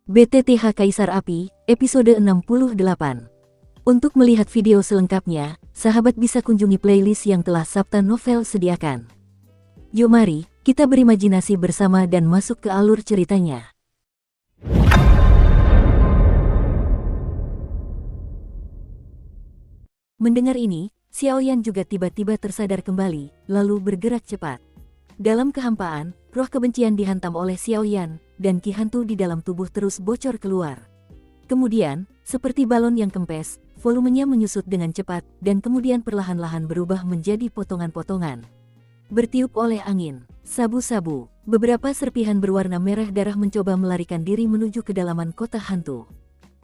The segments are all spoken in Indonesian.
BTTH Kaisar Api, episode 68. Untuk melihat video selengkapnya, sahabat bisa kunjungi playlist yang telah Sabta Novel sediakan. Yuk mari, kita berimajinasi bersama dan masuk ke alur ceritanya. Mendengar ini, Xiaoyan juga tiba-tiba tersadar kembali, lalu bergerak cepat. Dalam kehampaan, roh kebencian dihantam oleh Xiaoyan, dan ki hantu di dalam tubuh terus bocor keluar. Kemudian, seperti balon yang kempes, volumenya menyusut dengan cepat, dan kemudian perlahan-lahan berubah menjadi potongan-potongan. Bertiup oleh angin, sabu-sabu, beberapa serpihan berwarna merah darah mencoba melarikan diri menuju kedalaman kota hantu.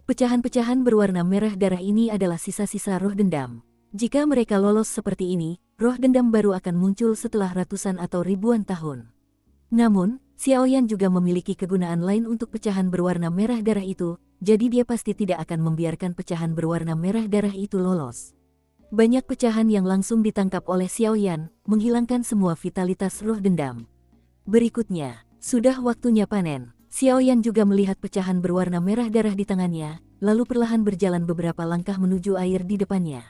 Pecahan-pecahan berwarna merah darah ini adalah sisa-sisa roh dendam. Jika mereka lolos seperti ini, roh dendam baru akan muncul setelah ratusan atau ribuan tahun. Namun, Xiaoyan juga memiliki kegunaan lain untuk pecahan berwarna merah darah itu, jadi dia pasti tidak akan membiarkan pecahan berwarna merah darah itu lolos. Banyak pecahan yang langsung ditangkap oleh Xiaoyan, menghilangkan semua vitalitas roh dendam. Berikutnya, sudah waktunya panen. Xiaoyan juga melihat pecahan berwarna merah darah di tangannya, lalu perlahan berjalan beberapa langkah menuju air di depannya.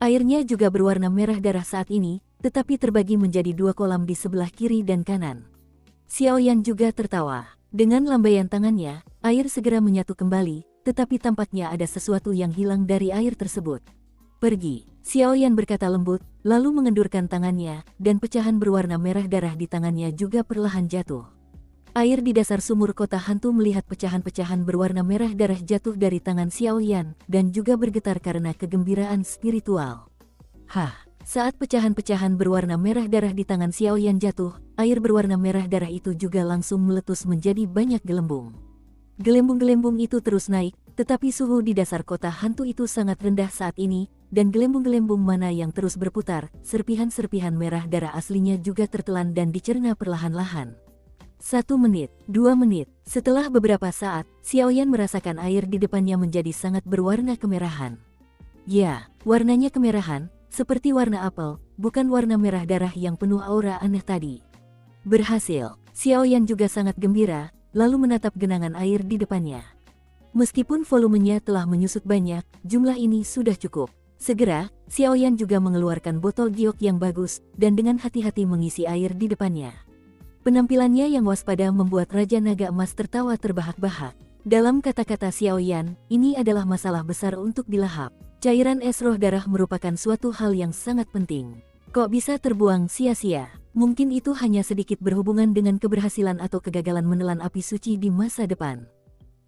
Airnya juga berwarna merah darah saat ini, tetapi terbagi menjadi dua kolam di sebelah kiri dan kanan. Xiaoyan juga tertawa. Dengan lambaian tangannya, air segera menyatu kembali, tetapi tampaknya ada sesuatu yang hilang dari air tersebut. Pergi, Xiaoyan berkata lembut, lalu mengendurkan tangannya, dan pecahan berwarna merah darah di tangannya juga perlahan jatuh. Air di dasar sumur kota hantu melihat pecahan-pecahan berwarna merah darah jatuh dari tangan Xiaoyan, dan juga bergetar karena kegembiraan spiritual. Saat pecahan-pecahan berwarna merah darah di tangan Xiaoyan jatuh, air berwarna merah darah itu juga langsung meletus menjadi banyak gelembung. Gelembung-gelembung itu terus naik, tetapi suhu di dasar kota hantu itu sangat rendah saat ini, dan gelembung-gelembung mana yang terus berputar, serpihan-serpihan merah darah aslinya juga tertelan dan dicerna perlahan-lahan. 1 menit, 2 menit, setelah beberapa saat, Xiaoyan merasakan air di depannya menjadi sangat berwarna kemerahan. Ya, warnanya kemerahan, seperti warna apel, bukan warna merah darah yang penuh aura aneh tadi. Berhasil, Xiaoyan juga sangat gembira, lalu menatap genangan air di depannya. Meskipun volumenya telah menyusut banyak, jumlah ini sudah cukup. Segera, Xiaoyan juga mengeluarkan botol giok yang bagus, dan dengan hati-hati mengisi air di depannya. Penampilannya yang waspada membuat Raja Naga Emas tertawa terbahak-bahak. Dalam kata-kata Xiaoyan, ini adalah masalah besar untuk dilahap. Cairan es roh darah merupakan suatu hal yang sangat penting. Kok bisa terbuang sia-sia? Mungkin itu hanya sedikit berhubungan dengan keberhasilan atau kegagalan menelan api suci di masa depan.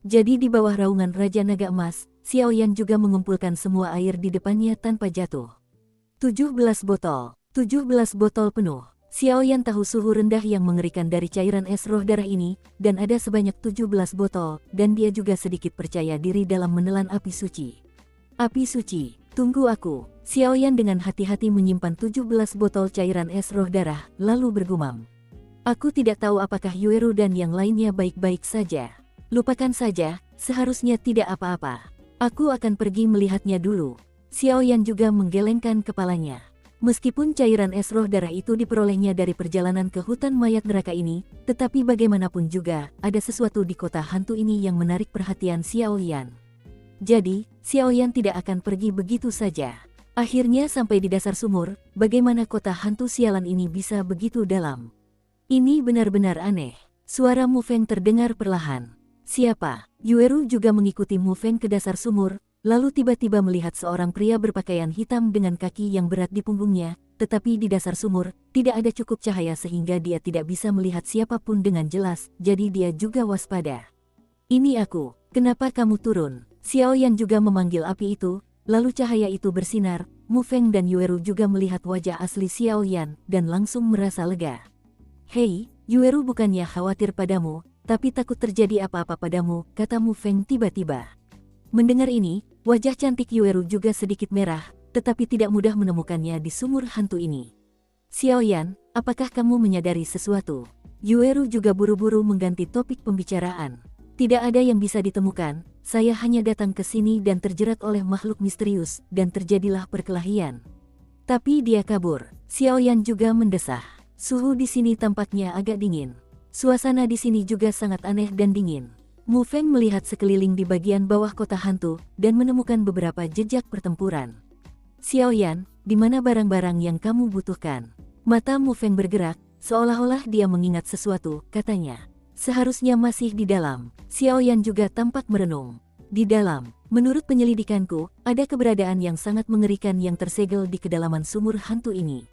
Jadi di bawah raungan Raja Naga Emas, Xiaoyan juga mengumpulkan semua air di depannya tanpa jatuh. 17 botol. 17 botol penuh. Xiaoyan tahu suhu rendah yang mengerikan dari cairan es roh darah ini, dan ada sebanyak 17 botol, dan dia juga sedikit percaya diri dalam menelan api suci. Api suci, tunggu aku. Xiaoyan dengan hati-hati menyimpan 17 botol cairan es roh darah, lalu bergumam. Aku tidak tahu apakah Yueru dan yang lainnya baik-baik saja. Lupakan saja, seharusnya tidak apa-apa. Aku akan pergi melihatnya dulu. Xiaoyan juga menggelengkan kepalanya. Meskipun cairan es roh darah itu diperolehnya dari perjalanan ke hutan mayat neraka ini, tetapi bagaimanapun juga, ada sesuatu di kota hantu ini yang menarik perhatian Xiaoyan. Jadi, Xiaoyan tidak akan pergi begitu saja. Akhirnya sampai di dasar sumur, bagaimana kota hantu sialan ini bisa begitu dalam? Ini benar-benar aneh. Suara Mu Feng terdengar perlahan. Siapa? Yueru juga mengikuti Mu Feng ke dasar sumur, lalu tiba-tiba melihat seorang pria berpakaian hitam dengan kaki yang berat di punggungnya, tetapi di dasar sumur, tidak ada cukup cahaya sehingga dia tidak bisa melihat siapapun dengan jelas, jadi dia juga waspada. Ini aku, kenapa kamu turun? Xiaoyan juga memanggil api itu, lalu cahaya itu bersinar. Mu Feng dan Yueru juga melihat wajah asli Xiaoyan, dan langsung merasa lega. Hei, Yueru bukannya khawatir padamu, tapi takut terjadi apa-apa padamu, kata Mu Feng tiba-tiba. Mendengar ini, wajah cantik Yueru juga sedikit merah, tetapi tidak mudah menemukannya di sumur hantu ini. Xiaoyan, apakah kamu menyadari sesuatu? Yueru juga buru-buru mengganti topik pembicaraan. Tidak ada yang bisa ditemukan, saya hanya datang ke sini dan terjerat oleh makhluk misterius, dan terjadilah perkelahian. Tapi dia kabur. Xiaoyan juga mendesah. Suhu di sini tampaknya agak dingin. Suasana di sini juga sangat aneh dan dingin. Mu Feng melihat sekeliling di bagian bawah kota hantu dan menemukan beberapa jejak pertempuran. Xiao Yan, di mana barang-barang yang kamu butuhkan? Mata Mu Feng bergerak, seolah-olah dia mengingat sesuatu, katanya. Seharusnya masih di dalam. Xiao Yan juga tampak merenung. Di dalam, menurut penyelidikanku, ada keberadaan yang sangat mengerikan yang tersegel di kedalaman sumur hantu ini.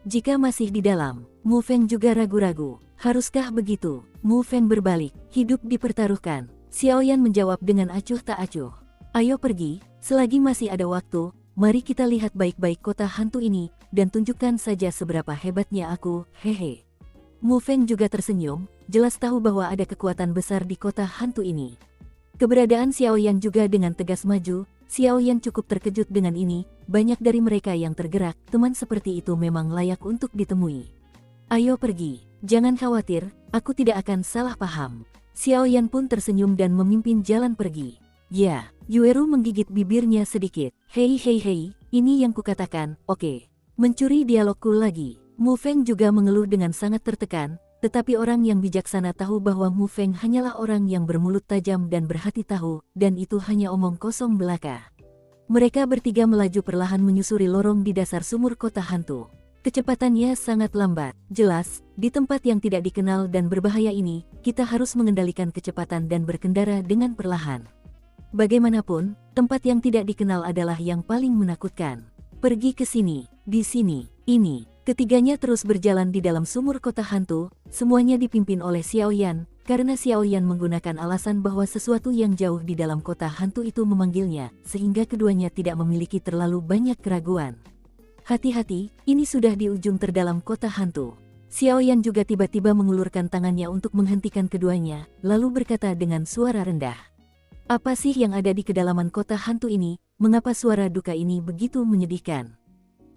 Jika masih di dalam, Mu Feng juga ragu-ragu. Haruskah begitu? Mu Feng berbalik, hidup dipertaruhkan. Xiao Yan menjawab dengan acuh tak acuh. Ayo pergi, selagi masih ada waktu, mari kita lihat baik-baik kota hantu ini, dan tunjukkan saja seberapa hebatnya aku, hehe. Mu Feng juga tersenyum, jelas tahu bahwa ada kekuatan besar di kota hantu ini. Keberadaan Xiao Yan juga dengan tegas maju. Xiao Yan cukup terkejut dengan ini, banyak dari mereka yang tergerak, teman seperti itu memang layak untuk ditemui. Ayo pergi, jangan khawatir, aku tidak akan salah paham. Xiao Yan pun tersenyum dan memimpin jalan pergi. Ya, Yueru menggigit bibirnya sedikit. Hei, ini yang kukatakan, oke. Mencuri dialogku lagi. Mu Feng juga mengeluh dengan sangat tertekan, tetapi orang yang bijaksana tahu bahwa Mu Feng hanyalah orang yang bermulut tajam dan berhati tahu, dan itu hanya omong kosong belaka. Mereka bertiga melaju perlahan menyusuri lorong di dasar sumur kota hantu. Kecepatannya sangat lambat. Jelas, di tempat yang tidak dikenal dan berbahaya ini, kita harus mengendalikan kecepatan dan berkendara dengan perlahan. Bagaimanapun, tempat yang tidak dikenal adalah yang paling menakutkan. Pergi ke sini, di sini, ini. Ketiganya terus berjalan di dalam sumur kota hantu, semuanya dipimpin oleh Xiao Yan, karena Xiao Yan menggunakan alasan bahwa sesuatu yang jauh di dalam kota hantu itu memanggilnya, sehingga keduanya tidak memiliki terlalu banyak keraguan. Hati-hati, ini sudah di ujung terdalam kota hantu. Xiao Yan juga tiba-tiba mengulurkan tangannya untuk menghentikan keduanya, lalu berkata dengan suara rendah. Apa sih yang ada di kedalaman kota hantu ini, mengapa suara duka ini begitu menyedihkan?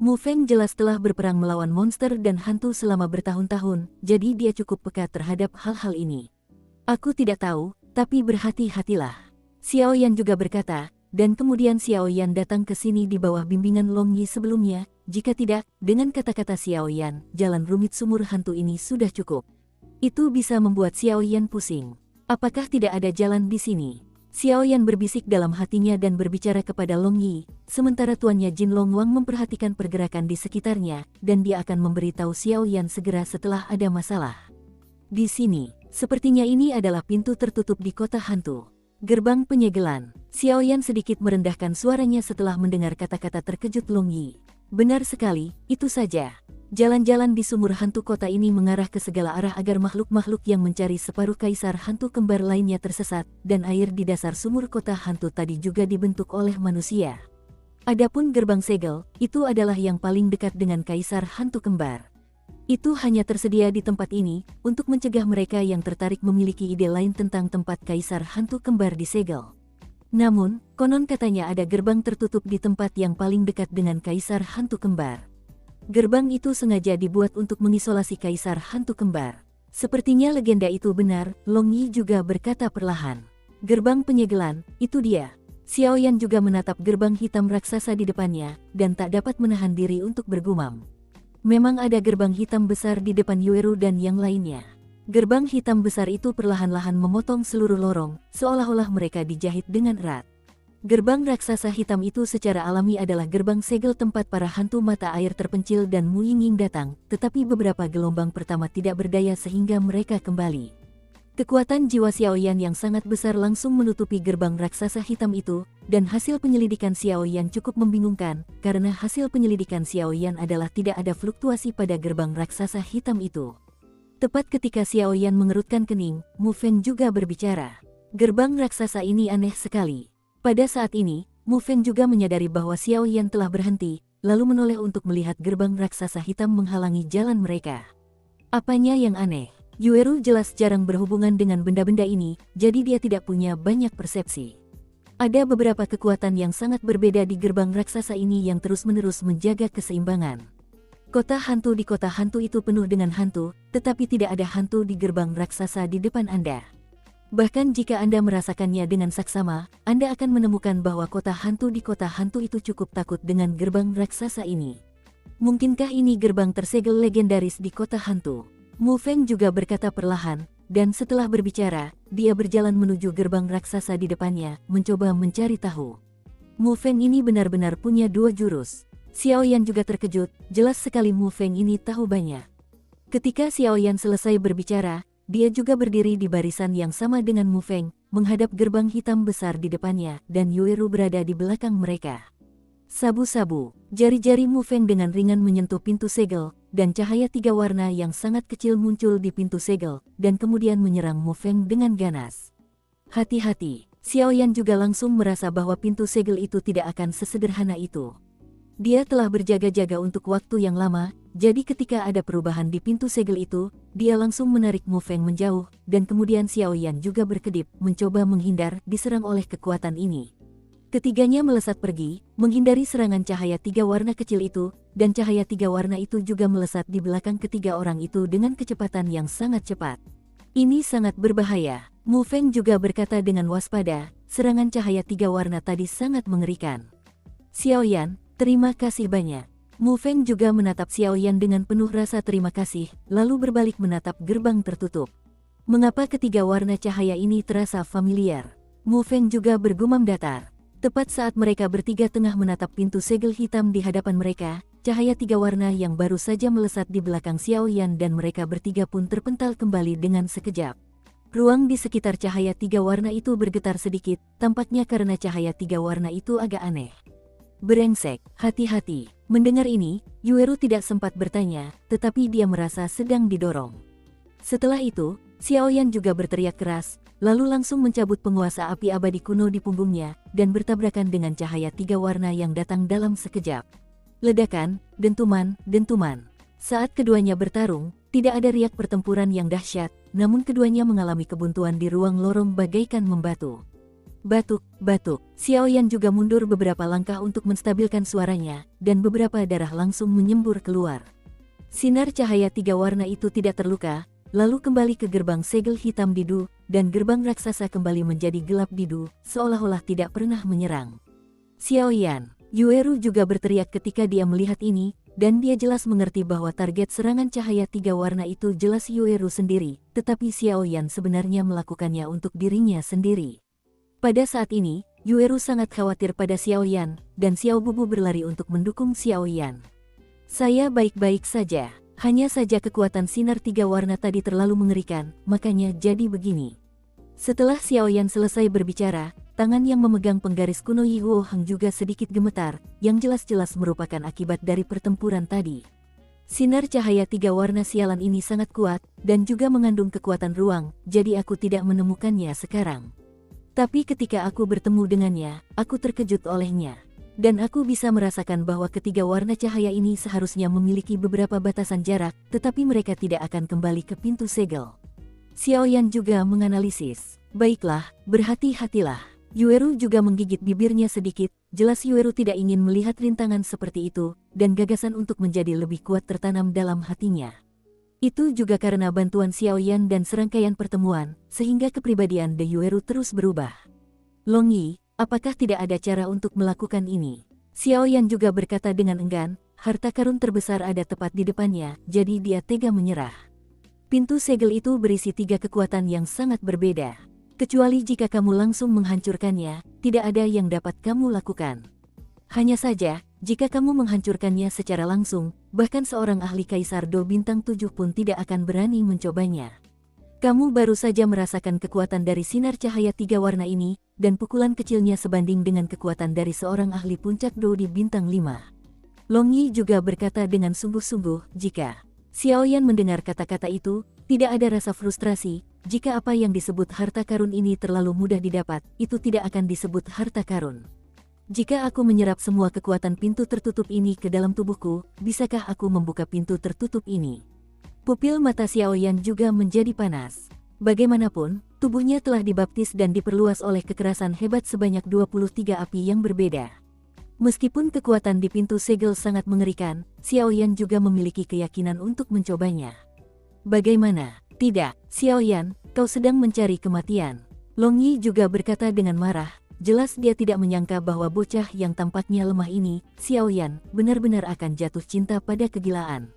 Mu Feng jelas telah berperang melawan monster dan hantu selama bertahun-tahun, jadi dia cukup peka terhadap hal-hal ini. Aku tidak tahu, tapi berhati-hatilah. Xiao Yan juga berkata, dan kemudian Xiao Yan datang ke sini di bawah bimbingan Long Yi sebelumnya, jika tidak, dengan kata-kata Xiao Yan, jalan rumit sumur hantu ini sudah cukup. Itu bisa membuat Xiao Yan pusing. Apakah tidak ada jalan di sini? Xiao Yan berbisik dalam hatinya dan berbicara kepada Long Yi, sementara tuannya Jin Long Wang memperhatikan pergerakan di sekitarnya, dan dia akan memberitahu Xiao Yan segera setelah ada masalah. Di sini, sepertinya ini adalah pintu tertutup di kota hantu. Gerbang penyegelan. Xiao Yan sedikit merendahkan suaranya setelah mendengar kata-kata terkejut Long Yi. Benar sekali, itu saja. Jalan-jalan di sumur hantu kota ini mengarah ke segala arah agar makhluk-makhluk yang mencari separuh kaisar hantu kembar lainnya tersesat, dan air di dasar sumur kota hantu tadi juga dibentuk oleh manusia. Adapun gerbang segel, itu adalah yang paling dekat dengan kaisar hantu kembar. Itu hanya tersedia di tempat ini, untuk mencegah mereka yang tertarik memiliki ide lain tentang tempat kaisar hantu kembar disegel. Namun, konon katanya ada gerbang tertutup di tempat yang paling dekat dengan kaisar hantu kembar. Gerbang itu sengaja dibuat untuk mengisolasi kaisar hantu kembar. Sepertinya legenda itu benar, Long Yi juga berkata perlahan. Gerbang penyegelan, itu dia. Xiao Yan juga menatap gerbang hitam raksasa di depannya, dan tak dapat menahan diri untuk bergumam. Memang ada gerbang hitam besar di depan Yueru dan yang lainnya. Gerbang hitam besar itu perlahan-lahan memotong seluruh lorong, seolah-olah mereka dijahit dengan erat. Gerbang raksasa hitam itu secara alami adalah gerbang segel tempat para hantu mata air terpencil dan Mu Yingying datang, tetapi beberapa gelombang pertama tidak berdaya sehingga mereka kembali. Kekuatan jiwa Xiao Yan yang sangat besar langsung menutupi gerbang raksasa hitam itu, dan hasil penyelidikan Xiao Yan cukup membingungkan, karena hasil penyelidikan Xiao Yan adalah tidak ada fluktuasi pada gerbang raksasa hitam itu. Tepat ketika Xiao Yan mengerutkan kening, Mu Feng juga berbicara. Gerbang raksasa ini aneh sekali. Pada saat ini, Mu Feng juga menyadari bahwa Xiao Yan telah berhenti, lalu menoleh untuk melihat gerbang raksasa hitam menghalangi jalan mereka. Apanya yang aneh? Yueru jelas jarang berhubungan dengan benda-benda ini, jadi dia tidak punya banyak persepsi. Ada beberapa kekuatan yang sangat berbeda di gerbang raksasa ini yang terus-menerus menjaga keseimbangan. Kota hantu di kota hantu itu penuh dengan hantu, tetapi tidak ada hantu di gerbang raksasa di depan Anda. Bahkan jika Anda merasakannya dengan saksama, Anda akan menemukan bahwa kota hantu di kota hantu itu cukup takut dengan gerbang raksasa ini. Mungkinkah ini gerbang tersegel legendaris di kota hantu? Mu Feng juga berkata perlahan, dan setelah berbicara, dia berjalan menuju gerbang raksasa di depannya, mencoba mencari tahu. Mu Feng ini benar-benar punya dua jurus. Xiao Yan juga terkejut, jelas sekali Mu Feng ini tahu banyak. Ketika Xiao Yan selesai berbicara, dia juga berdiri di barisan yang sama dengan Mu Feng, menghadap gerbang hitam besar di depannya, dan Yueru berada di belakang mereka. Sabu-sabu, jari-jari Mu Feng dengan ringan menyentuh pintu segel, dan cahaya tiga warna yang sangat kecil muncul di pintu segel, dan kemudian menyerang Mu Feng dengan ganas. Hati-hati, Xiao Yan juga langsung merasa bahwa pintu segel itu tidak akan sesederhana itu. Dia telah berjaga-jaga untuk waktu yang lama, jadi ketika ada perubahan di pintu segel itu, dia langsung menarik Mu Feng menjauh, dan kemudian Xiao Yan juga berkedip, mencoba menghindar, diserang oleh kekuatan ini. Ketiganya melesat pergi, menghindari serangan cahaya tiga warna kecil itu, dan cahaya tiga warna itu juga melesat di belakang ketiga orang itu dengan kecepatan yang sangat cepat. Ini sangat berbahaya. Mu Feng juga berkata dengan waspada, serangan cahaya tiga warna tadi sangat mengerikan. Xiao Yan, terima kasih banyak. Mu Feng juga menatap Xiao Yan dengan penuh rasa terima kasih, lalu berbalik menatap gerbang tertutup. Mengapa ketiga warna cahaya ini terasa familiar? Mu Feng juga bergumam datar. Tepat saat mereka bertiga tengah menatap pintu segel hitam di hadapan mereka, cahaya tiga warna yang baru saja melesat di belakang Xiao Yan dan mereka bertiga pun terpental kembali dengan sekejap. Ruang di sekitar cahaya tiga warna itu bergetar sedikit, tampaknya karena cahaya tiga warna itu agak aneh. Brengsek, hati-hati. Mendengar ini, Yueru tidak sempat bertanya, tetapi dia merasa sedang didorong. Setelah itu, Xiao Yan juga berteriak keras, lalu langsung mencabut penguasa api abadi kuno di punggungnya, dan bertabrakan dengan cahaya tiga warna yang datang dalam sekejap. Ledakan, dentuman, dentuman. Saat keduanya bertarung, tidak ada riak pertempuran yang dahsyat, namun keduanya mengalami kebuntuan di ruang lorong bagaikan membatu. Batuk, batuk. Xiao Yan juga mundur beberapa langkah untuk menstabilkan suaranya, dan beberapa darah langsung menyembur keluar. Sinar cahaya tiga warna itu tidak terluka, lalu kembali ke gerbang segel hitam bidu, dan gerbang raksasa kembali menjadi gelap bidu, seolah-olah tidak pernah menyerang. Xiao Yan, Yueru juga berteriak ketika dia melihat ini, dan dia jelas mengerti bahwa target serangan cahaya tiga warna itu jelas Yueru sendiri, tetapi Xiao Yan sebenarnya melakukannya untuk dirinya sendiri. Pada saat ini, Yueru sangat khawatir pada Xiao Yan, dan Xiao Bubu berlari untuk mendukung Xiao Yan. Saya baik-baik saja, hanya saja kekuatan sinar tiga warna tadi terlalu mengerikan, makanya jadi begini. Setelah Xiao Yan selesai berbicara, tangan yang memegang penggaris kuno Yi Huo Heng juga sedikit gemetar, yang jelas-jelas merupakan akibat dari pertempuran tadi. Sinar cahaya tiga warna sialan ini sangat kuat, dan juga mengandung kekuatan ruang, jadi aku tidak menemukannya sekarang. Tapi ketika aku bertemu dengannya, aku terkejut olehnya. Dan aku bisa merasakan bahwa ketiga warna cahaya ini seharusnya memiliki beberapa batasan jarak, tetapi mereka tidak akan kembali ke pintu segel. Xiao Yan juga menganalisis. Baiklah, berhati-hatilah. Yueru juga menggigit bibirnya sedikit, jelas Yueru tidak ingin melihat rintangan seperti itu, dan gagasan untuk menjadi lebih kuat tertanam dalam hatinya. Itu juga karena bantuan Xiao Yan dan serangkaian pertemuan, sehingga kepribadian De Yueru terus berubah. Long Yi, apakah tidak ada cara untuk melakukan ini? Xiao Yan juga berkata dengan enggan, harta karun terbesar ada tepat di depannya, jadi dia tega menyerah. Pintu segel itu berisi tiga kekuatan yang sangat berbeda. Kecuali jika kamu langsung menghancurkannya, tidak ada yang dapat kamu lakukan. Hanya saja, jika kamu menghancurkannya secara langsung, bahkan seorang ahli Kaisar Do Bintang 7 pun tidak akan berani mencobanya. Kamu baru saja merasakan kekuatan dari sinar cahaya tiga warna ini, dan pukulan kecilnya sebanding dengan kekuatan dari seorang ahli puncak Do di Bintang 5. Long Yi juga berkata dengan sungguh-sungguh, jika Xiao Yan mendengar kata-kata itu, tidak ada rasa frustrasi, jika apa yang disebut harta karun ini terlalu mudah didapat, itu tidak akan disebut harta karun. Jika aku menyerap semua kekuatan pintu tertutup ini ke dalam tubuhku, bisakah aku membuka pintu tertutup ini? Pupil mata Xiao Yan juga menjadi panas. Bagaimanapun, tubuhnya telah dibaptis dan diperluas oleh kekerasan hebat sebanyak 23 api yang berbeda. Meskipun kekuatan di pintu segel sangat mengerikan, Xiao Yan juga memiliki keyakinan untuk mencobanya. Bagaimana? Tidak, Xiao Yan, kau sedang mencari kematian. Long Yi juga berkata dengan marah. Jelas dia tidak menyangka bahwa bocah yang tampaknya lemah ini, Xiao Yan, benar-benar akan jatuh cinta pada kegilaan.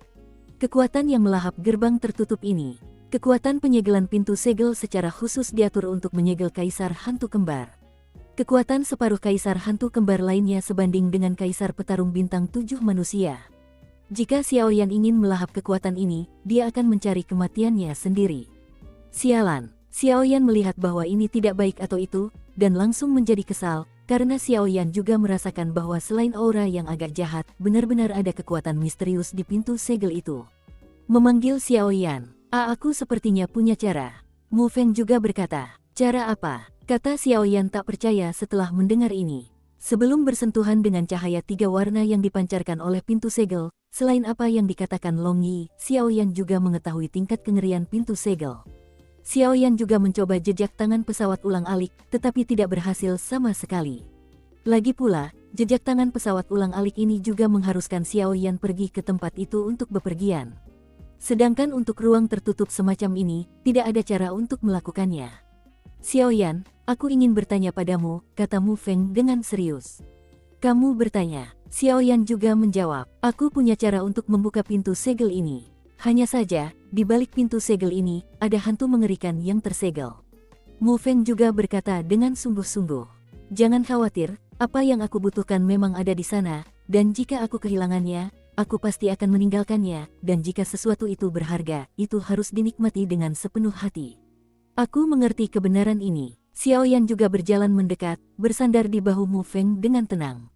Kekuatan yang melahap gerbang tertutup ini. Kekuatan penyegelan pintu segel secara khusus diatur untuk menyegel kaisar hantu kembar. Kekuatan separuh kaisar hantu kembar lainnya sebanding dengan kaisar petarung bintang 7 manusia. Jika Xiaoyan ingin melahap kekuatan ini, dia akan mencari kematiannya sendiri. Sialan, Xiaoyan melihat bahwa ini tidak baik atau itu, dan langsung menjadi kesal, karena Xiaoyan juga merasakan bahwa selain aura yang agak jahat, benar-benar ada kekuatan misterius di pintu segel itu. Memanggil Xiaoyan, aku sepertinya punya cara. Mu Feng juga berkata, cara apa? Kata Xiaoyan tak percaya setelah mendengar ini. Sebelum bersentuhan dengan cahaya 3 warna yang dipancarkan oleh pintu segel, selain apa yang dikatakan Long Yi, Xiaoyan juga mengetahui tingkat kengerian pintu segel. Xiaoyan juga mencoba jejak tangan pesawat ulang-alik, tetapi tidak berhasil sama sekali. Lagi pula, jejak tangan pesawat ulang-alik ini juga mengharuskan Xiaoyan pergi ke tempat itu untuk bepergian. Sedangkan untuk ruang tertutup semacam ini, tidak ada cara untuk melakukannya. Xiaoyan, aku ingin bertanya padamu, kata Mu Feng dengan serius. Kamu bertanya? Xiaoyan juga menjawab, aku punya cara untuk membuka pintu segel ini. Hanya saja, di balik pintu segel ini, ada hantu mengerikan yang tersegel. Mu Feng juga berkata dengan sungguh-sungguh. Jangan khawatir, apa yang aku butuhkan memang ada di sana, dan jika aku kehilangannya, aku pasti akan meninggalkannya, dan jika sesuatu itu berharga, itu harus dinikmati dengan sepenuh hati. Aku mengerti kebenaran ini. Xiaoyan juga berjalan mendekat, bersandar di bahu Mu Feng dengan tenang.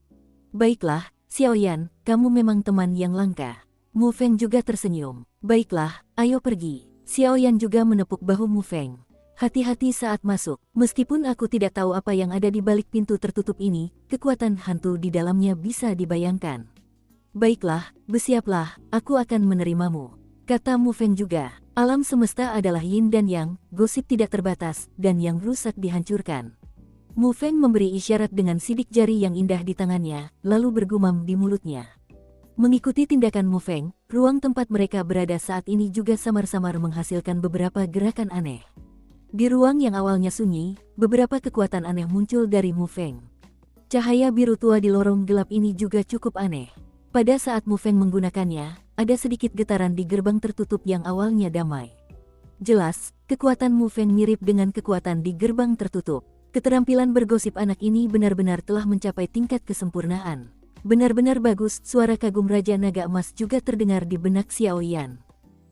Baiklah, Xiaoyan, kamu memang teman yang langka. Mu Feng juga tersenyum. Baiklah, ayo pergi. Xiaoyan juga menepuk bahu Mu Feng. Hati-hati saat masuk. Meskipun aku tidak tahu apa yang ada di balik pintu tertutup ini, kekuatan hantu di dalamnya bisa dibayangkan. Baiklah, bersiaplah, aku akan menerimamu. Kata Mu Feng juga. Alam semesta adalah yin dan yang, gosip tidak terbatas, dan yang rusak dihancurkan. Mu Feng memberi isyarat dengan sidik jari yang indah di tangannya, lalu bergumam di mulutnya. Mengikuti tindakan Mu Feng, ruang tempat mereka berada saat ini juga samar-samar menghasilkan beberapa gerakan aneh. Di ruang yang awalnya sunyi, beberapa kekuatan aneh muncul dari Mu Feng. Cahaya biru tua di lorong gelap ini juga cukup aneh. Pada saat Mu Feng menggunakannya, ada sedikit getaran di gerbang tertutup yang awalnya damai. Jelas, kekuatan Mu Feng mirip dengan kekuatan di gerbang tertutup. Keterampilan bergosip anak ini benar-benar telah mencapai tingkat kesempurnaan. Benar-benar bagus, suara kagum Raja Naga Emas juga terdengar di benak Xiaoyan.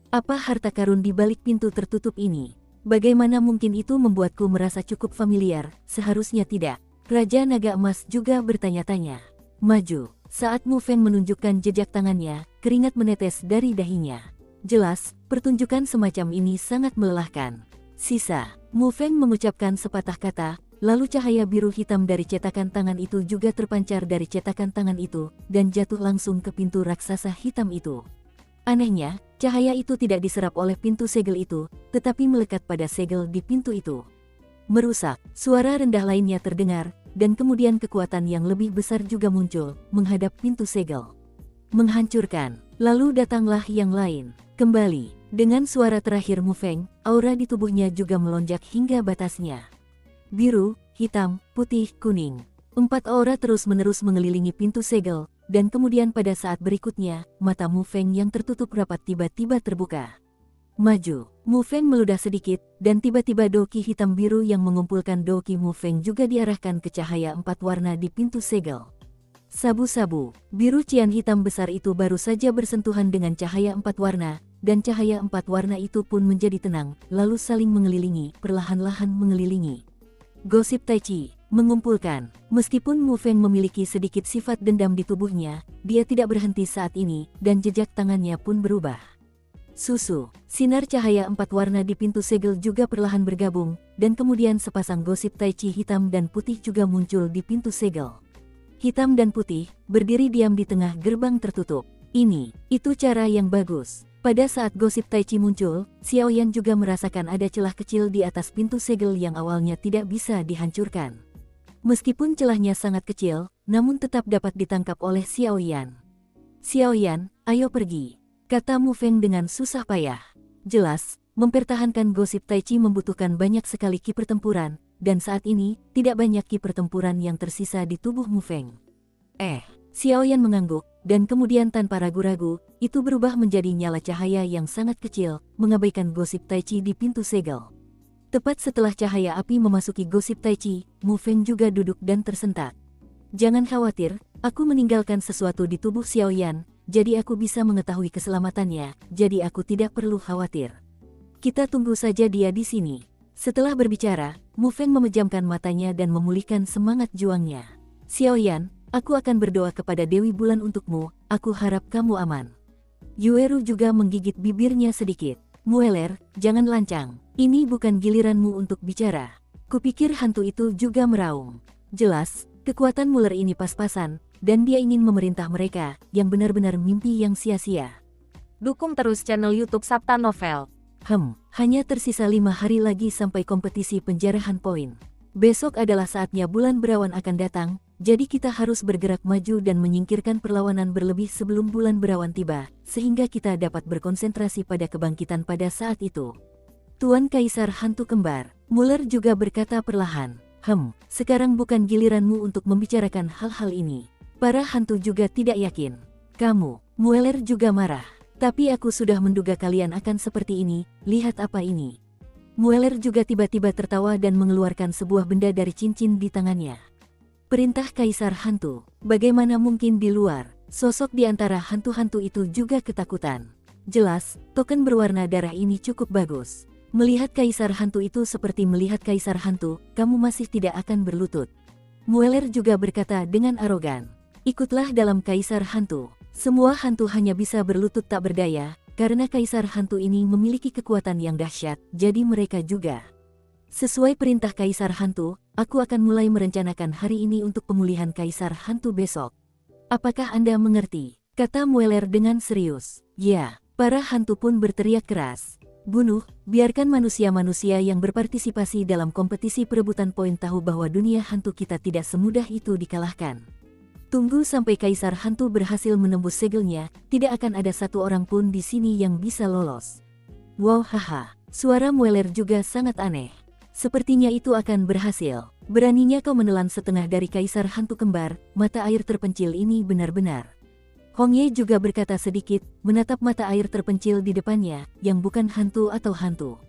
Apa harta karun di balik pintu tertutup ini? Bagaimana mungkin itu membuatku merasa cukup familiar? Seharusnya tidak. Raja Naga Emas juga bertanya-tanya. Maju. Saat Mu Feng menunjukkan jejak tangannya, keringat menetes dari dahinya. Jelas, pertunjukan semacam ini sangat melelahkan. Sisa, Mu Feng mengucapkan sepatah kata, lalu cahaya biru hitam dari cetakan tangan itu juga terpancar dari cetakan tangan itu, dan jatuh langsung ke pintu raksasa hitam itu. Anehnya, cahaya itu tidak diserap oleh pintu segel itu, tetapi melekat pada segel di pintu itu. Merusak, suara rendah lainnya terdengar, dan kemudian kekuatan yang lebih besar juga muncul, menghadap pintu segel. Menghancurkan, lalu datanglah yang lain. Kembali, dengan suara terakhir Mu Feng, aura di tubuhnya juga melonjak hingga batasnya. Biru, hitam, putih, kuning. 4 aura terus-menerus mengelilingi pintu segel, dan kemudian pada saat berikutnya, mata Mu Feng yang tertutup rapat tiba-tiba terbuka. Maju, Mu Feng meludah sedikit, dan tiba-tiba doki hitam biru yang mengumpulkan doki Mu Feng juga diarahkan ke cahaya 4 warna di pintu segel. Sabu-sabu, biru cian hitam besar itu baru saja bersentuhan dengan cahaya 4 warna, dan cahaya 4 warna itu pun menjadi tenang, lalu saling mengelilingi, perlahan-lahan mengelilingi. Gosip Tai Chi, mengumpulkan. Meskipun Mu Feng memiliki sedikit sifat dendam di tubuhnya, dia tidak berhenti saat ini, dan jejak tangannya pun berubah. Susu, sinar cahaya 4 warna di pintu segel juga perlahan bergabung, dan kemudian sepasang gosip Tai Chi hitam dan putih juga muncul di pintu segel. Hitam dan putih, berdiri diam di tengah gerbang tertutup. Itu cara yang bagus. Pada saat gosip Tai Chi muncul, Xiaoyan juga merasakan ada celah kecil di atas pintu segel yang awalnya tidak bisa dihancurkan. Meskipun celahnya sangat kecil, namun tetap dapat ditangkap oleh Xiaoyan. Xiaoyan, ayo pergi. Kata Mu Feng dengan susah payah. Jelas, mempertahankan gosip Tai Chi membutuhkan banyak sekali ki pertempuran, dan saat ini, tidak banyak ki pertempuran yang tersisa di tubuh Mu Feng. Xiaoyan mengangguk, dan kemudian tanpa ragu-ragu, itu berubah menjadi nyala cahaya yang sangat kecil, mengabaikan gosip Tai Chi di pintu segel. Tepat setelah cahaya api memasuki gosip Tai Chi, Mu Feng juga duduk dan tersentak. Jangan khawatir, aku meninggalkan sesuatu di tubuh Xiaoyan, jadi aku bisa mengetahui keselamatannya, jadi aku tidak perlu khawatir. Kita tunggu saja dia di sini. Setelah berbicara, Mu Feng memejamkan matanya dan memulihkan semangat juangnya. Xiaoyan, aku akan berdoa kepada Dewi Bulan untukmu, aku harap kamu aman. Yueru juga menggigit bibirnya sedikit. Mueller, jangan lancang, ini bukan giliranmu untuk bicara. Kupikir hantu itu juga meraung. Jelas, kekuatan Mueller ini pas-pasan, dan dia ingin memerintah mereka, yang benar-benar mimpi yang sia-sia. Dukung terus channel YouTube Sabta Novel. Hanya tersisa 5 hari lagi sampai kompetisi penjarahan poin. Besok adalah saatnya bulan berawan akan datang, jadi kita harus bergerak maju dan menyingkirkan perlawanan berlebih sebelum bulan berawan tiba, sehingga kita dapat berkonsentrasi pada kebangkitan pada saat itu. Tuan Kaisar Hantu Kembar, Mueller juga berkata perlahan. Sekarang bukan giliranmu untuk membicarakan hal-hal ini. Para hantu juga tidak yakin. Kamu, Mueller juga marah. Tapi aku sudah menduga kalian akan seperti ini, lihat apa ini. Mueller juga tiba-tiba tertawa dan mengeluarkan sebuah benda dari cincin di tangannya. Perintah Kaisar Hantu, bagaimana mungkin di luar, sosok di antara hantu-hantu itu juga ketakutan. Jelas, token berwarna darah ini cukup bagus. Melihat Kaisar Hantu itu seperti melihat Kaisar Hantu, kamu masih tidak akan berlutut. Mueller juga berkata dengan arogan. Ikutlah dalam Kaisar Hantu. Semua hantu hanya bisa berlutut tak berdaya, karena Kaisar Hantu ini memiliki kekuatan yang dahsyat, jadi mereka juga. Sesuai perintah Kaisar Hantu, aku akan mulai merencanakan hari ini untuk pemulihan Kaisar Hantu besok. Apakah Anda mengerti? Kata Mueller dengan serius. Ya, para hantu pun berteriak keras. Bunuh, biarkan manusia-manusia yang berpartisipasi dalam kompetisi perebutan poin tahu bahwa dunia hantu kita tidak semudah itu dikalahkan. Tunggu sampai Kaisar Hantu berhasil menembus segelnya, tidak akan ada satu orang pun di sini yang bisa lolos. Wow, haha, suara Mueller juga sangat aneh. Sepertinya itu akan berhasil. Beraninya kau menelan setengah dari Kaisar Hantu Kembar, mata air terpencil ini benar-benar. Hong Ye juga berkata sedikit, menatap mata air terpencil di depannya, yang bukan hantu atau hantu.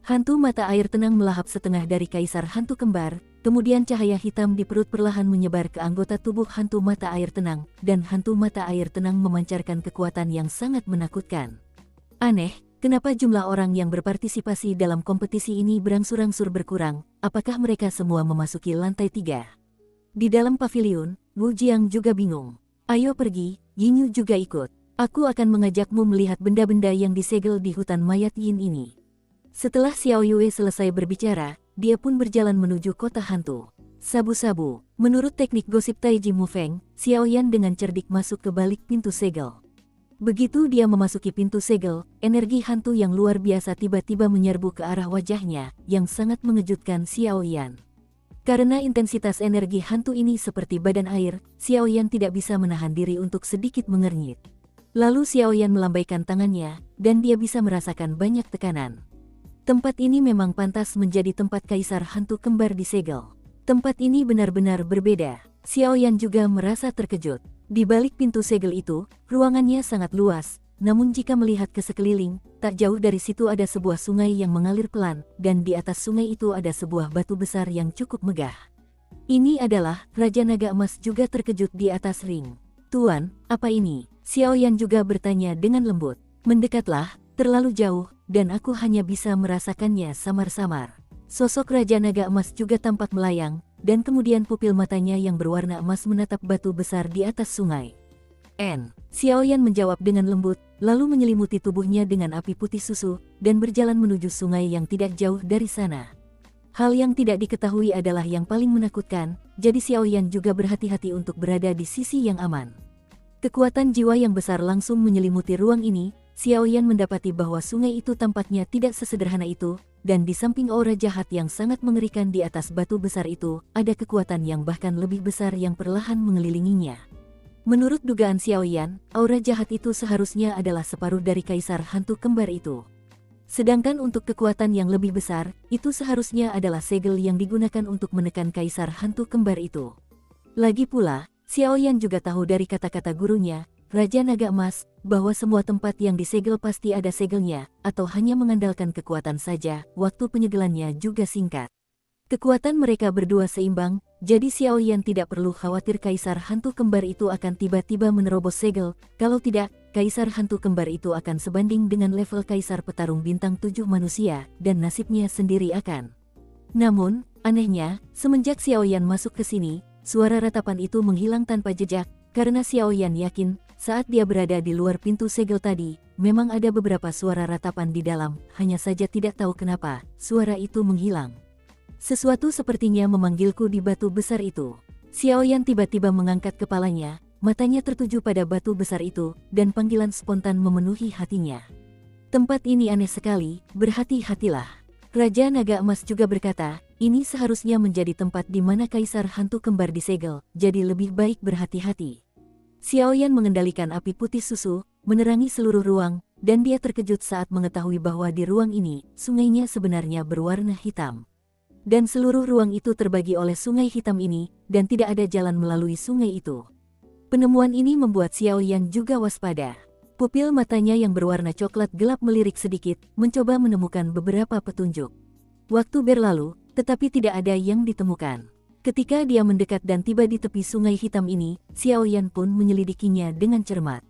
Hantu mata air tenang melahap setengah dari Kaisar Hantu Kembar, kemudian cahaya hitam di perut perlahan menyebar ke anggota tubuh hantu mata air tenang, dan hantu mata air tenang memancarkan kekuatan yang sangat menakutkan. Aneh, kenapa jumlah orang yang berpartisipasi dalam kompetisi ini berangsur-angsur berkurang, apakah mereka semua memasuki lantai 3? Di dalam pavilion, Wu Jiang juga bingung. Ayo pergi, Yinyu juga ikut. Aku akan mengajakmu melihat benda-benda yang disegel di hutan mayat Yin ini. Setelah Xiao Yue selesai berbicara, dia pun berjalan menuju kota hantu. Sabu-sabu, menurut teknik gosip Taiji Mu Feng, Xiaoyan dengan cerdik masuk ke balik pintu segel. Begitu dia memasuki pintu segel, energi hantu yang luar biasa tiba-tiba menyerbu ke arah wajahnya, yang sangat mengejutkan Xiaoyan. Karena intensitas energi hantu ini seperti badan air, Xiaoyan tidak bisa menahan diri untuk sedikit mengernyit. Lalu Xiaoyan melambaikan tangannya, dan dia bisa merasakan banyak tekanan. Tempat ini memang pantas menjadi tempat Kaisar Hantu Kembar disegel. Tempat ini benar-benar berbeda. Xiaoyan juga merasa terkejut. Di balik pintu segel itu, ruangannya sangat luas, namun jika melihat ke sekeliling, tak jauh dari situ ada sebuah sungai yang mengalir pelan, dan di atas sungai itu ada sebuah batu besar yang cukup megah. Ini adalah Raja Naga Emas juga terkejut di atas ring. Tuan, apa ini? Xiaoyan juga bertanya dengan lembut. Mendekatlah, terlalu jauh, dan aku hanya bisa merasakannya samar-samar. Sosok Raja Naga Emas juga tampak melayang, dan kemudian pupil matanya yang berwarna emas menatap batu besar di atas sungai. Xiaoyan menjawab dengan lembut, lalu menyelimuti tubuhnya dengan api putih susu, dan berjalan menuju sungai yang tidak jauh dari sana. Hal yang tidak diketahui adalah yang paling menakutkan, jadi Xiaoyan juga berhati-hati untuk berada di sisi yang aman. Kekuatan jiwa yang besar langsung menyelimuti ruang ini. Xiaoyan mendapati bahwa sungai itu tampaknya tidak sesederhana itu, dan di samping aura jahat yang sangat mengerikan di atas batu besar itu, ada kekuatan yang bahkan lebih besar yang perlahan mengelilinginya. Menurut dugaan Xiaoyan, aura jahat itu seharusnya adalah separuh dari Kaisar Hantu Kembar itu. Sedangkan untuk kekuatan yang lebih besar, itu seharusnya adalah segel yang digunakan untuk menekan Kaisar Hantu Kembar itu. Lagi pula, Xiaoyan juga tahu dari kata-kata gurunya, Raja Naga Emas, bahwa semua tempat yang disegel pasti ada segelnya, atau hanya mengandalkan kekuatan saja, waktu penyegelannya juga singkat. Kekuatan mereka berdua seimbang, jadi Xiao Yan tidak perlu khawatir kaisar hantu kembar itu akan tiba-tiba menerobos segel, kalau tidak, kaisar hantu kembar itu akan sebanding dengan level kaisar petarung bintang 7 manusia, dan nasibnya sendiri akan. Namun, anehnya, semenjak Xiao Yan masuk ke sini, suara ratapan itu menghilang tanpa jejak, karena Xiao Yan yakin, saat dia berada di luar pintu segel tadi, memang ada beberapa suara ratapan di dalam, hanya saja tidak tahu kenapa, suara itu menghilang. Sesuatu sepertinya memanggilku di batu besar itu. Xiao Yan tiba-tiba mengangkat kepalanya, matanya tertuju pada batu besar itu, dan panggilan spontan memenuhi hatinya. Tempat ini aneh sekali, berhati-hatilah. Raja Naga Emas juga berkata, ini seharusnya menjadi tempat di mana kaisar hantu kembar disegel, jadi lebih baik berhati-hati. Xiao Yan mengendalikan api putih susu, menerangi seluruh ruang, dan dia terkejut saat mengetahui bahwa di ruang ini, sungainya sebenarnya berwarna hitam. Dan seluruh ruang itu terbagi oleh sungai hitam ini, dan tidak ada jalan melalui sungai itu. Penemuan ini membuat Xiao Yan juga waspada. Pupil matanya yang berwarna coklat gelap melirik sedikit, mencoba menemukan beberapa petunjuk. Waktu berlalu, tetapi tidak ada yang ditemukan. Ketika dia mendekat dan tiba di tepi sungai hitam ini, Xiao Yan pun menyelidikinya dengan cermat.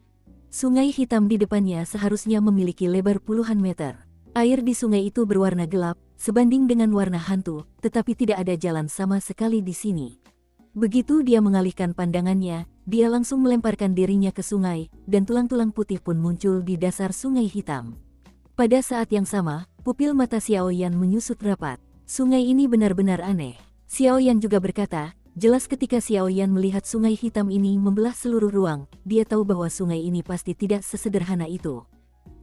Sungai hitam di depannya seharusnya memiliki lebar puluhan meter. Air di sungai itu berwarna gelap, sebanding dengan warna hantu, tetapi tidak ada jalan sama sekali di sini. Begitu dia mengalihkan pandangannya, dia langsung melemparkan dirinya ke sungai, dan tulang-tulang putih pun muncul di dasar sungai hitam. Pada saat yang sama, pupil mata Xiao Yan menyusut rapat. Sungai ini benar-benar aneh. Xiao Yan juga berkata, jelas ketika Xiao Yan melihat sungai hitam ini membelah seluruh ruang, dia tahu bahwa sungai ini pasti tidak sesederhana itu.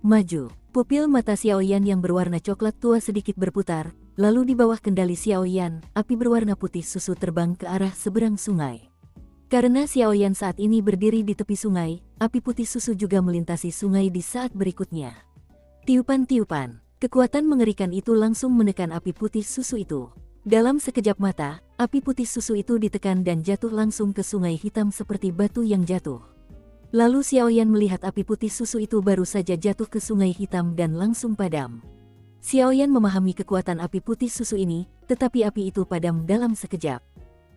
Maju. Pupil mata Xiao Yan yang berwarna coklat tua sedikit berputar, lalu di bawah kendali Xiao Yan, api berwarna putih susu terbang ke arah seberang sungai. Karena Xiao Yan saat ini berdiri di tepi sungai, api putih susu juga melintasi sungai di saat berikutnya. Tiupan-tiupan, kekuatan mengerikan itu langsung menekan api putih susu itu. Dalam sekejap mata, api putih susu itu ditekan dan jatuh langsung ke sungai hitam seperti batu yang jatuh. Lalu Xiao Yan melihat api putih susu itu baru saja jatuh ke sungai hitam dan langsung padam. Xiao Yan memahami kekuatan api putih susu ini, tetapi api itu padam dalam sekejap.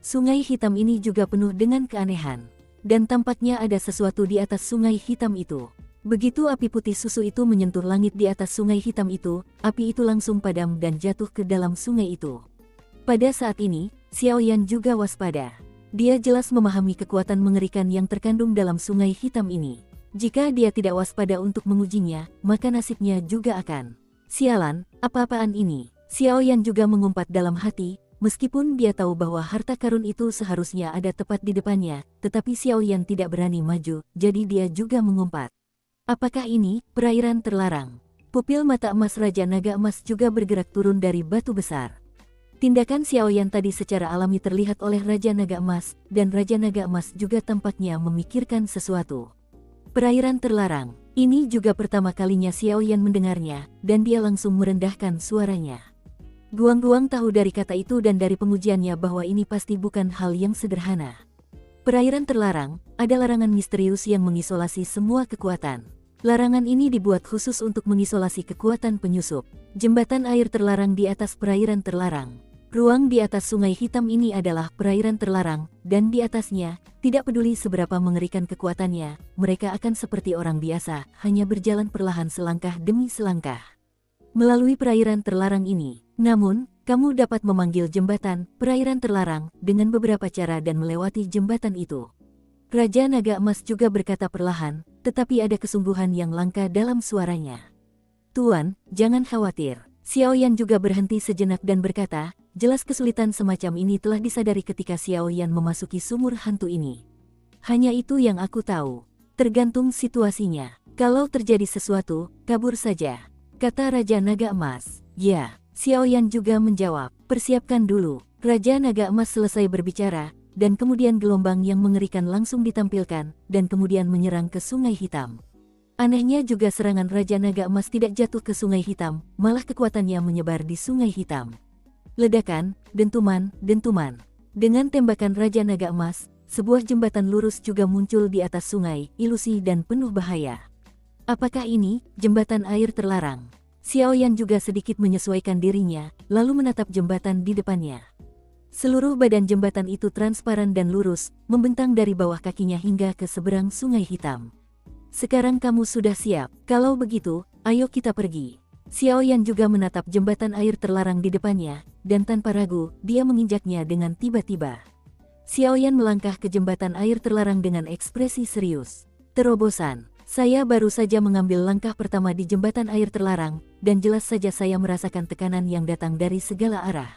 Sungai hitam ini juga penuh dengan keanehan. Dan tampaknya ada sesuatu di atas sungai hitam itu. Begitu api putih susu itu menyentuh langit di atas sungai hitam itu, api itu langsung padam dan jatuh ke dalam sungai itu. Pada saat ini, Xiao Yan juga waspada. Dia jelas memahami kekuatan mengerikan yang terkandung dalam sungai hitam ini. Jika dia tidak waspada untuk mengujinya, maka nasibnya juga akan. Sialan, apa-apaan ini? Xiao Yan juga mengumpat dalam hati, meskipun dia tahu bahwa harta karun itu seharusnya ada tepat di depannya, tetapi Xiao Yan tidak berani maju, jadi dia juga mengumpat. Apakah ini perairan terlarang? Pupil mata emas Raja Naga Emas juga bergerak turun dari batu besar. Tindakan Xiao Yan tadi secara alami terlihat oleh Raja Naga Emas, dan Raja Naga Emas juga tampaknya memikirkan sesuatu. Perairan terlarang, ini juga pertama kalinya Xiao Yan mendengarnya, dan dia langsung merendahkan suaranya. Guang-guang tahu dari kata itu dan dari pengujiannya bahwa ini pasti bukan hal yang sederhana. Perairan terlarang, ada larangan misterius yang mengisolasi semua kekuatan. Larangan ini dibuat khusus untuk mengisolasi kekuatan penyusup. Jembatan air terlarang di atas perairan terlarang. Ruang di atas sungai hitam ini adalah perairan terlarang, dan di atasnya, tidak peduli seberapa mengerikan kekuatannya, mereka akan seperti orang biasa, hanya berjalan perlahan selangkah demi selangkah melalui perairan terlarang ini. Namun, kamu dapat memanggil jembatan perairan terlarang dengan beberapa cara dan melewati jembatan itu. Raja Naga Emas juga berkata perlahan, tetapi ada kesungguhan yang langka dalam suaranya. Tuan, jangan khawatir. Xiao Yan juga berhenti sejenak dan berkata, jelas kesulitan semacam ini telah disadari ketika Xiao Yan memasuki sumur hantu ini. Hanya itu yang aku tahu. Tergantung situasinya. Kalau terjadi sesuatu, kabur saja, kata Raja Naga Emas. Ya, Xiao Yan juga menjawab, persiapkan dulu. Raja Naga Emas selesai berbicara, dan kemudian gelombang yang mengerikan langsung ditampilkan, dan kemudian menyerang ke sungai hitam. Anehnya juga serangan Raja Naga Emas tidak jatuh ke sungai hitam, malah kekuatannya menyebar di sungai hitam. Ledakan, dentuman, dentuman. Dengan tembakan Raja Naga Emas, sebuah jembatan lurus juga muncul di atas sungai, ilusi dan penuh bahaya. Apakah ini jembatan air terlarang? Xiaoyan juga sedikit menyesuaikan dirinya, lalu menatap jembatan di depannya. Seluruh badan jembatan itu transparan dan lurus, membentang dari bawah kakinya hingga ke seberang sungai hitam. Sekarang kamu sudah siap, kalau begitu, ayo kita pergi. Xiaoyan juga menatap jembatan air terlarang di depannya, dan tanpa ragu, dia menginjaknya dengan tiba-tiba. Xiaoyan melangkah ke jembatan air terlarang dengan ekspresi serius. Terobosan, saya baru saja mengambil langkah pertama di jembatan air terlarang, dan jelas saja saya merasakan tekanan yang datang dari segala arah.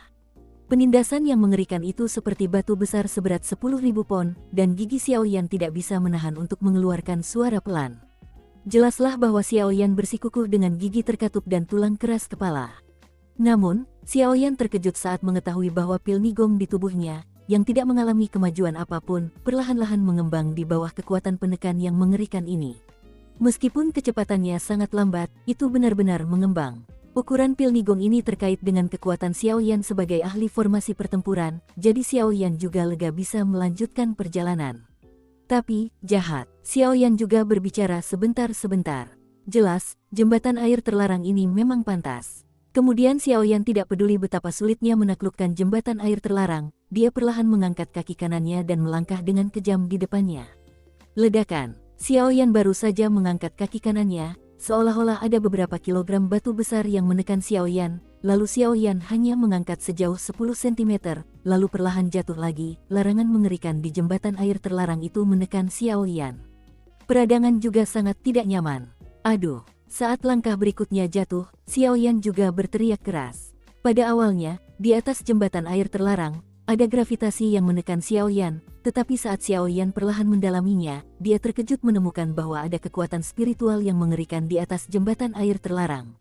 Penindasan yang mengerikan itu seperti batu besar seberat 10.000 pon, dan gigi Xiaoyan tidak bisa menahan untuk mengeluarkan suara pelan. Jelaslah bahwa Xiaoyan bersikukuh dengan gigi terkatup dan tulang keras kepala. Namun, Xiaoyan terkejut saat mengetahui bahwa pil nigong di tubuhnya, yang tidak mengalami kemajuan apapun, perlahan-lahan mengembang di bawah kekuatan penekan yang mengerikan ini. Meskipun kecepatannya sangat lambat, itu benar-benar mengembang. Ukuran pil nigong ini terkait dengan kekuatan Xiaoyan sebagai ahli formasi pertempuran, jadi Xiaoyan juga lega bisa melanjutkan perjalanan. Tapi, jahat, Xiaoyan juga berbicara sebentar-sebentar. Jelas, jembatan air terlarang ini memang pantas. Kemudian Xiaoyan tidak peduli betapa sulitnya menaklukkan jembatan air terlarang, dia perlahan mengangkat kaki kanannya dan melangkah dengan kejam di depannya. Ledakan, Xiaoyan baru saja mengangkat kaki kanannya, seolah-olah ada beberapa kilogram batu besar yang menekan Xiaoyan, lalu Xiaoyan hanya mengangkat sejauh 10 cm, lalu perlahan jatuh lagi. Larangan mengerikan di jembatan air terlarang itu menekan Xiaoyan. Peradangan juga sangat tidak nyaman. Aduh! Saat langkah berikutnya jatuh, Xiaoyan juga berteriak keras. Pada awalnya, di atas jembatan air terlarang, ada gravitasi yang menekan Xiaoyan, tetapi saat Xiaoyan perlahan mendalaminya, dia terkejut menemukan bahwa ada kekuatan spiritual yang mengerikan di atas jembatan air terlarang.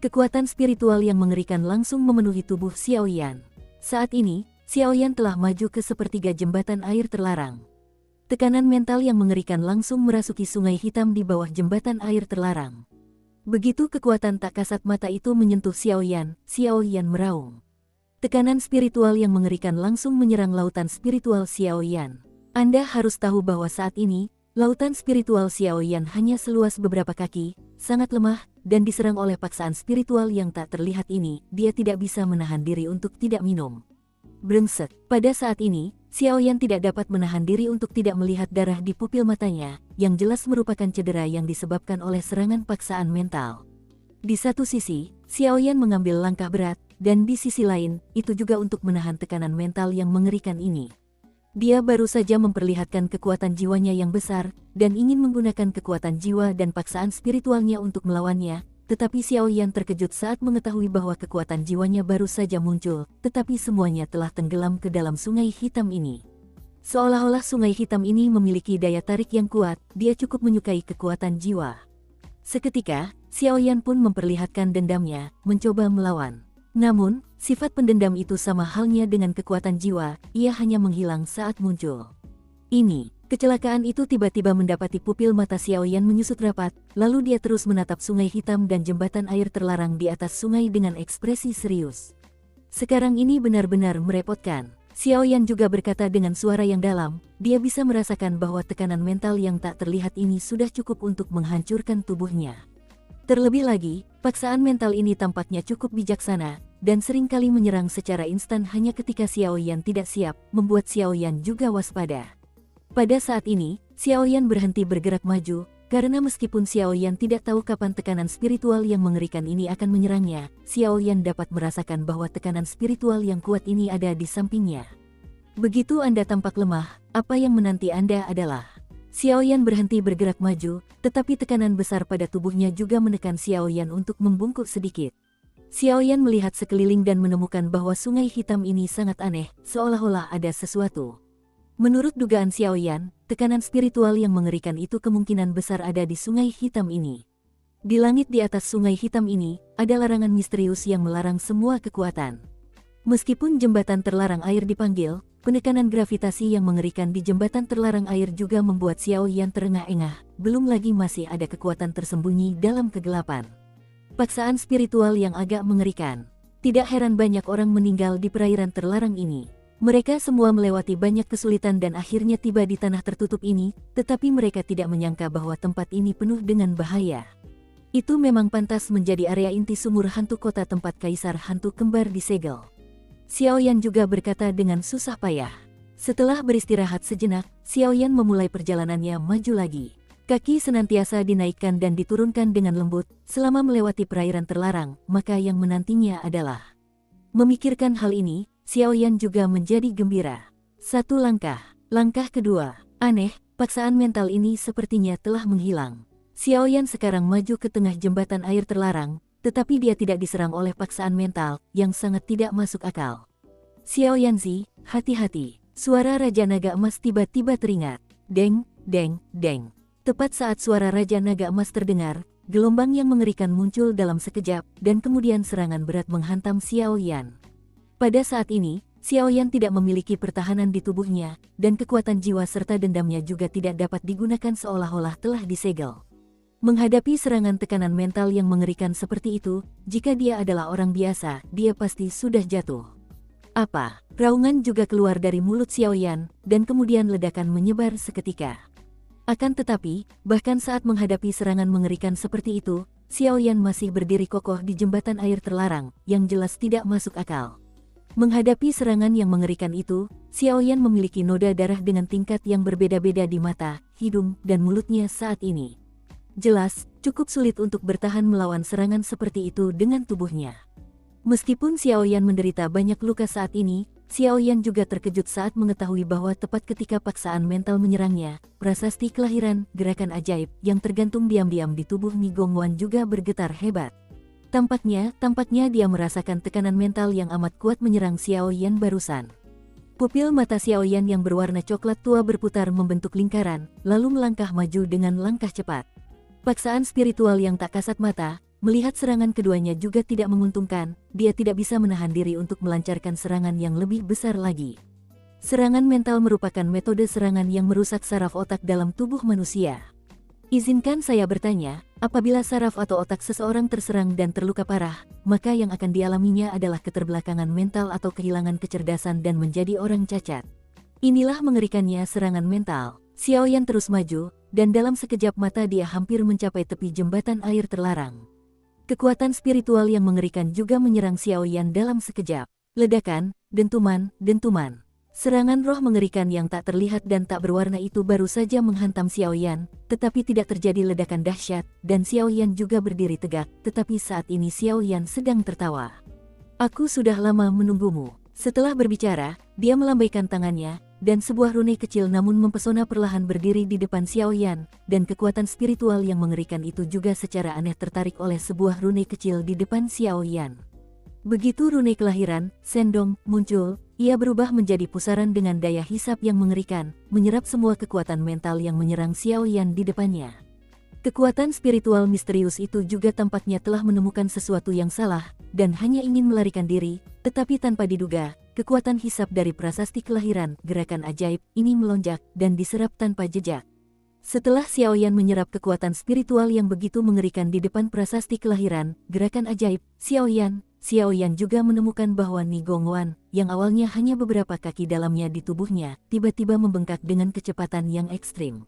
Kekuatan spiritual yang mengerikan langsung memenuhi tubuh Xiaoyan. Saat ini, Xiaoyan telah maju ke sepertiga jembatan air terlarang. Tekanan mental yang mengerikan langsung merasuki sungai hitam di bawah jembatan air terlarang. Begitu kekuatan tak kasat mata itu menyentuh Xiaoyan, Xiaoyan meraung. Tekanan spiritual yang mengerikan langsung menyerang lautan spiritual Xiaoyan. Anda harus tahu bahwa saat ini, lautan spiritual Xiaoyan hanya seluas beberapa kaki, sangat lemah, dan diserang oleh paksaan spiritual yang tak terlihat ini, dia tidak bisa menahan diri untuk tidak minum. Brengsek, pada saat ini, Xiaoyan tidak dapat menahan diri untuk tidak melihat darah di pupil matanya, yang jelas merupakan cedera yang disebabkan oleh serangan paksaan mental. Di satu sisi, Xiaoyan mengambil langkah berat, dan di sisi lain, itu juga untuk menahan tekanan mental yang mengerikan ini. Dia baru saja memperlihatkan kekuatan jiwanya yang besar, dan ingin menggunakan kekuatan jiwa dan paksaan spiritualnya untuk melawannya, tetapi Xiaoyan terkejut saat mengetahui bahwa kekuatan jiwanya baru saja muncul, tetapi semuanya telah tenggelam ke dalam sungai hitam ini. Seolah-olah sungai hitam ini memiliki daya tarik yang kuat, dia cukup menyukai kekuatan jiwa. Seketika, Xiaoyan pun memperlihatkan dendamnya, mencoba melawan. Namun, sifat pendendam itu sama halnya dengan kekuatan jiwa, ia hanya menghilang saat muncul. Kecelakaan itu tiba-tiba mendapati pupil mata Xiaoyan menyusut rapat, lalu dia terus menatap sungai hitam dan jembatan air terlarang di atas sungai dengan ekspresi serius. Sekarang ini benar-benar merepotkan. Xiaoyan juga berkata dengan suara yang dalam, dia bisa merasakan bahwa tekanan mental yang tak terlihat ini sudah cukup untuk menghancurkan tubuhnya. Terlebih lagi, paksaan mental ini tampaknya cukup bijaksana, dan seringkali menyerang secara instan hanya ketika Xiaoyan tidak siap, membuat Xiaoyan juga waspada. Pada saat ini, Xiaoyan berhenti bergerak maju, karena meskipun Xiaoyan tidak tahu kapan tekanan spiritual yang mengerikan ini akan menyerangnya, Xiaoyan dapat merasakan bahwa tekanan spiritual yang kuat ini ada di sampingnya. Begitu Anda tampak lemah, apa yang menanti Anda adalah... Xiaoyan berhenti bergerak maju, tetapi tekanan besar pada tubuhnya juga menekan Xiaoyan untuk membungkuk sedikit. Xiaoyan melihat sekeliling dan menemukan bahwa sungai hitam ini sangat aneh, seolah-olah ada sesuatu. Menurut dugaan Xiaoyan, tekanan spiritual yang mengerikan itu kemungkinan besar ada di sungai hitam ini. Di langit di atas sungai hitam ini, ada larangan misterius yang melarang semua kekuatan. Meskipun jembatan terlarang air dipanggil, penekanan gravitasi yang mengerikan di jembatan terlarang air juga membuat Xiaoyan terengah-engah, belum lagi masih ada kekuatan tersembunyi dalam kegelapan. Paksaan spiritual yang agak mengerikan. Tidak heran banyak orang meninggal di perairan terlarang ini. Mereka semua melewati banyak kesulitan dan akhirnya tiba di tanah tertutup ini, tetapi mereka tidak menyangka bahwa tempat ini penuh dengan bahaya. Itu memang pantas menjadi area inti sumur hantu kota tempat kaisar hantu kembar disegel. Xiaoyan juga berkata dengan susah payah. Setelah beristirahat sejenak, Xiaoyan memulai perjalanannya maju lagi. Kaki senantiasa dinaikkan dan diturunkan dengan lembut, selama melewati perairan terlarang, maka yang menantinya adalah. Memikirkan hal ini, Xiaoyan juga menjadi gembira. Satu langkah. Langkah kedua. Aneh, paksaan mental ini sepertinya telah menghilang. Xiaoyan sekarang maju ke tengah jembatan air terlarang, tetapi dia tidak diserang oleh paksaan mental yang sangat tidak masuk akal. Xiaoyanzi, hati-hati. Suara Raja Naga Emas tiba-tiba teringat. Deng, deng, deng. Tepat saat suara Raja Naga Emas terdengar, gelombang yang mengerikan muncul dalam sekejap, dan kemudian serangan berat menghantam Xiaoyan. Pada saat ini, Xiaoyan tidak memiliki pertahanan di tubuhnya, dan kekuatan jiwa serta dendamnya juga tidak dapat digunakan seolah-olah telah disegel. Menghadapi serangan tekanan mental yang mengerikan seperti itu, jika dia adalah orang biasa, dia pasti sudah jatuh. Apa? Raungan juga keluar dari mulut Xiaoyan, dan kemudian ledakan menyebar seketika. Akan tetapi, bahkan saat menghadapi serangan mengerikan seperti itu, Xiaoyan masih berdiri kokoh di jembatan air terlarang, yang jelas tidak masuk akal. Menghadapi serangan yang mengerikan itu, Xiaoyan memiliki noda darah dengan tingkat yang berbeda-beda di mata, hidung, dan mulutnya saat ini. Jelas, cukup sulit untuk bertahan melawan serangan seperti itu dengan tubuhnya. Meskipun Xiaoyan menderita banyak luka saat ini, Xiaoyan juga terkejut saat mengetahui bahwa tepat ketika paksaan mental menyerangnya, prasasti kelahiran, gerakan ajaib, yang tergantung diam-diam di tubuh Ni Gongwan juga bergetar hebat. Tampaknya dia merasakan tekanan mental yang amat kuat menyerang Xiaoyan barusan. Pupil mata Xiaoyan yang berwarna coklat tua berputar membentuk lingkaran, lalu melangkah maju dengan langkah cepat. Paksaan spiritual yang tak kasat mata, melihat serangan keduanya juga tidak menguntungkan, dia tidak bisa menahan diri untuk melancarkan serangan yang lebih besar lagi. Serangan mental merupakan metode serangan yang merusak saraf otak dalam tubuh manusia. Izinkan saya bertanya, apabila saraf atau otak seseorang terserang dan terluka parah, maka yang akan dialaminya adalah keterbelakangan mental atau kehilangan kecerdasan dan menjadi orang cacat. Inilah mengerikannya serangan mental. Xiaoyan terus maju, dan dalam sekejap mata dia hampir mencapai tepi jembatan air terlarang. Kekuatan spiritual yang mengerikan juga menyerang Xiaoyan dalam sekejap. Ledakan, dentuman. Serangan roh mengerikan yang tak terlihat dan tak berwarna itu baru saja menghantam Xiaoyan, tetapi tidak terjadi ledakan dahsyat, dan Xiaoyan juga berdiri tegak, tetapi saat ini Xiaoyan sedang tertawa. Aku sudah lama menunggumu. Setelah berbicara, dia melambaikan tangannya, dan sebuah rune kecil namun mempesona perlahan berdiri di depan Xiaoyan, dan kekuatan spiritual yang mengerikan itu juga secara aneh tertarik oleh sebuah rune kecil di depan Xiaoyan. Begitu rune kelahiran, Sendong, muncul, ia berubah menjadi pusaran dengan daya hisap yang mengerikan, menyerap semua kekuatan mental yang menyerang Xiaoyan di depannya. Kekuatan spiritual misterius itu juga tampaknya telah menemukan sesuatu yang salah, dan hanya ingin melarikan diri, tetapi tanpa diduga, kekuatan hisap dari prasasti kelahiran, gerakan ajaib, ini melonjak, dan diserap tanpa jejak. Setelah Xiaoyan menyerap kekuatan spiritual yang begitu mengerikan di depan prasasti kelahiran, gerakan ajaib, Xiaoyan juga menemukan bahwa Ni Gongwan, yang awalnya hanya beberapa kaki dalamnya di tubuhnya, tiba-tiba membengkak dengan kecepatan yang ekstrim.